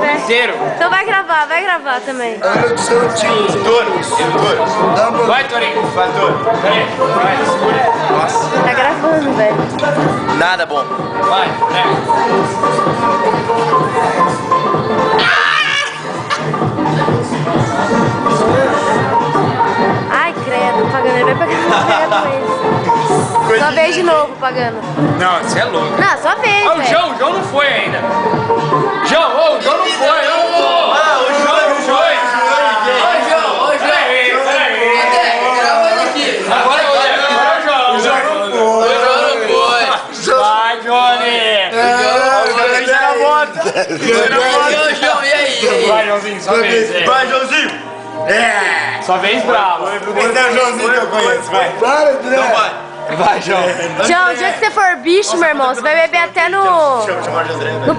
né? Inteiro. Então vai gravar também. Anda do seu tio. Touro. Vai, Torinho. Vai, Touro. Peraí. Vai, segura. Nossa. Tá gravando, velho. Nada bom. Vai, né? Ai, credo, pagando. Ele vai pegar doença. Só vez de novo pagando. Não, você é louco. Não, só vez, Ah, o velho. João não foi ainda. João, o João não foi. Ah, o João não foi. Peraí. Gravando aqui. Agora é o João. O João não foi. Vai, Johnny. Vai na moto. João, e aí? Vai, Joãozinho, sua vez. Vai, Joãozinho. É. Sua vez brava. Esse é o Joãozinho que eu conheço, vai. Para, André. Então vai. Vai, João. João, o dia que você for bicho, meu irmão, você vai beber até no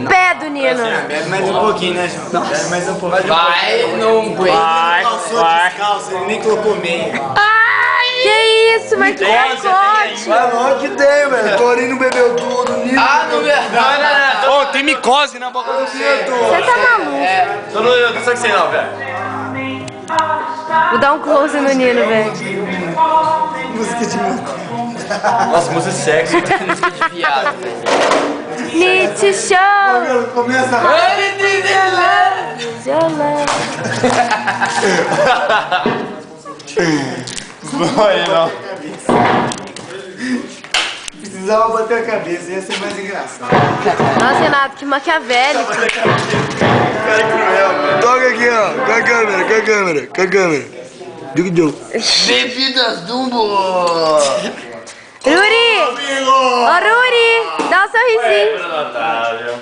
pé do Nino. Bebe mais um pouquinho, né, João? Bebe mais um pouquinho. Vai, não aguento. Vai. Calça, ele nem colocou meia. Que isso, mas que pacote. Vai logo que tem, velho. Torinho bebeu tudo, Nino. Ah, não me... Ô, tem micose na boca do Você tá maluco. Tô no saco sem não, velho. Vou dar um close no Nino, velho. Música de maconha. Nossa, música sexy. Música de viado, velho. Need to show Começa a... your love. Foi, não. Precisava bater a cabeça, ia ser mais engraçado. Nossa, Renato, que maquiavélico. Cara cruel, velho. Toca aqui, ó. Com a câmera. Digo. Bebidas Dumbo. Ruri! Ô, Ruri! Dá um sorrisinho. Otávio.